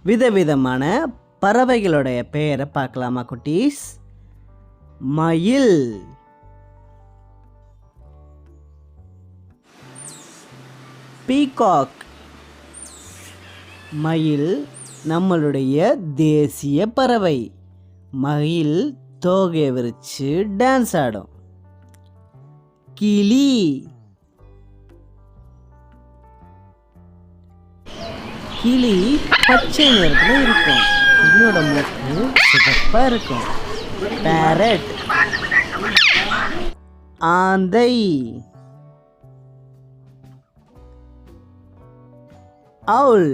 விதவிதமான பறவைகளுடைய பெயரை பார்க்கலாமா குட்டீஸ்? மயில், பீகாக். மயில் நம்மளுடைய தேசிய பறவை. மயில் தோகையை விரிச்சு டான்ஸ் ஆடும். கிளி, கிளி பச்சை நிறத்தில் இருக்கும். கிளியோட மூக்கு சிவப்பா இருக்கும். பேரட், ஆந்தை, அவுல்.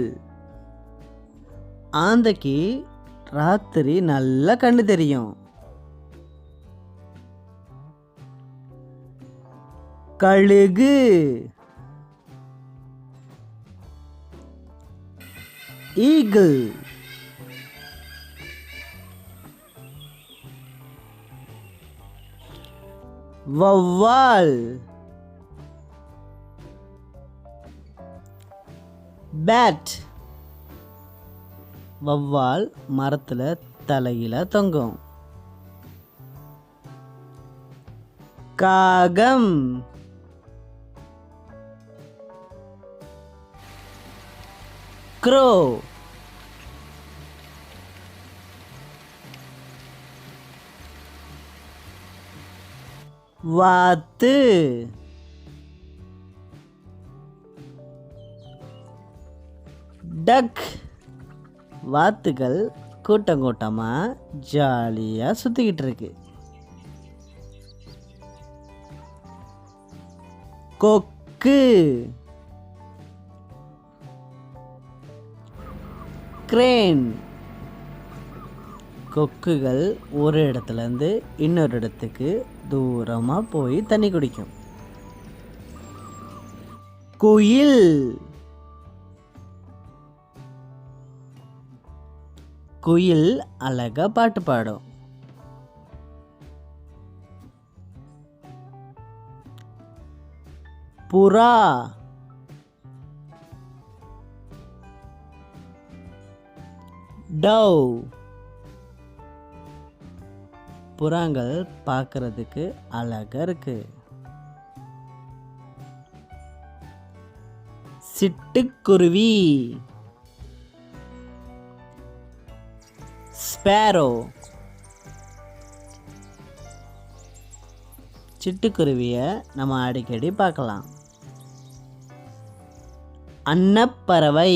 ஆந்தைக்கு ராத்திரி நல்லா கண்ணு தெரியும். கழுகு, ஈகிள், வௌவால், பேட். வௌவால் மரத்துல தலையில தொங்கும். காகம், க்ரோ, வாத்து, டக். வாத்துகள் கூட்டம் கூட்டமா ஜாலியா சுத்திக்கிட்டு இருக்கு. கொக்கு, கிரேன். கொக்குகள் ஒரு இடத்துல இருந்து இன்னொரு இடத்துக்கு தூரமா போய் தண்ணி குடிக்கும். குயில், குயில் அழகா பாட்டு பாடும். புறா, டவ். புறாங்கள் பார்க்கறதுக்கு அழகா இருக்கு. சிட்டுக்குருவி, ஸ்பேரோ. சிட்டுக்குருவியை நம்ம அடிக்கடி பார்க்கலாம். அன்னப்பறவை,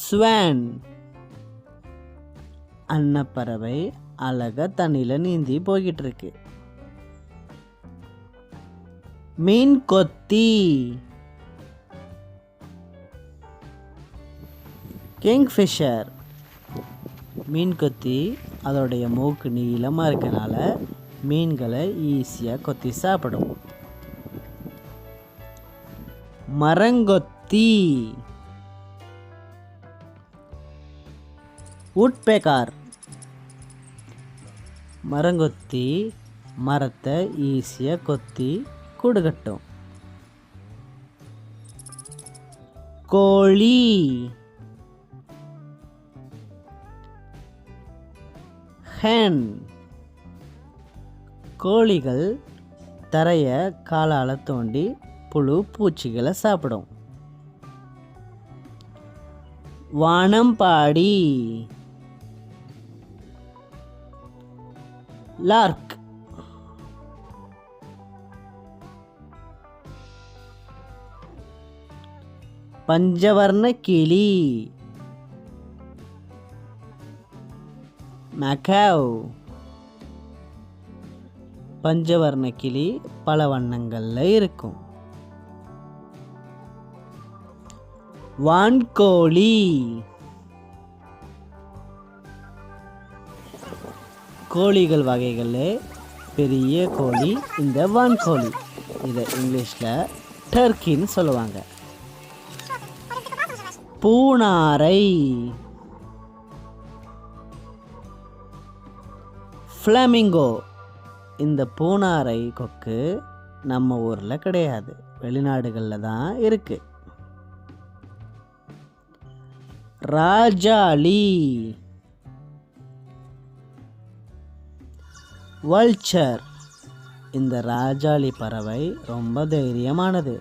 ஸ்வான். அன்னப்பறவை அழகா தண்ணியில நீந்தி போய்கிட்டு இருக்கு. மீன் கொத்தி, கிங்ஃபிஷர். மீன் கொத்தி அதோடைய மூக்கு நீளமாக இருக்கனால மீன்களை ஈஸியாக கொத்தி சாப்பிடும். மரங்கொத்தி, உட்பெக்கார். மரங்கொத்தி மரத்தை ஈஸியாக கொத்தி கூடு கட்டும். கோழி, ஹென். கோழிகள் தரையை காலால் தோண்டி புழு பூச்சிகளை சாப்பிடும். வானம்பாடி, லார்க். பஞ்சவர்ண கிளி, மக்காவ். பஞ்சவர்ண கிளி பல வண்ணங்கள்ல இருக்கும். வான்கோழி, கோழிகள் வகைகளே பெரிய கோழி இந்த வான்கோழி. இதை இங்கிலீஷில் டர்க்கின்னு சொல்லுவாங்க. பூனாரை, ஃப்ளமிங்கோ. இந்த பூனாரை கொக்கு நம்ம ஊரில் கிடையாது, வெளிநாடுகளில் தான் இருக்குது. ராஜாளி. வல்ச்சர். இந்த ராஜாளி பறவை ரொம்ப தைரியமானது,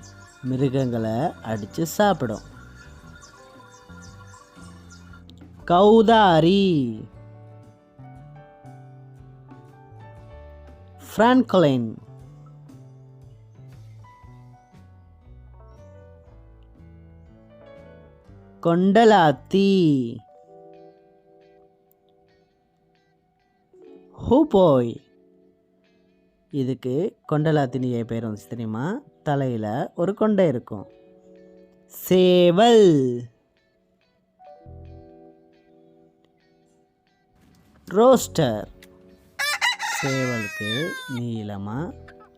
மிருகங்களை அடித்து சாப்பிடும். கௌதாரி. ஃப்ரான்க்ளின். கொண்டலாத்தி. ஹூபோய். இதுக்கு கொண்டலாத்தின்னு ஏன் பேர் வந்துச்சு தெரியுமா? தலையில் ஒரு கொண்டை இருக்கும். சேவல். ரோஸ்டர். சேவலுக்கு நீளமாக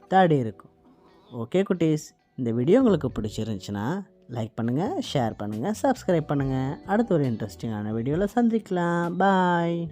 தாடி இருக்கும். ஓகே குட்டீஸ், இந்த வீடியோ உங்களுக்கு பிடிச்சிருந்துச்சுன்னா லைக் பண்ணுங்கள், ஷேர் பண்ணுங்கள், சப்ஸ்கிரைப் பண்ணுங்கள். அடுத்த ஒரு இன்ட்ரெஸ்டிங்கான வீடியோவில் சந்திக்கலாம். பாய்.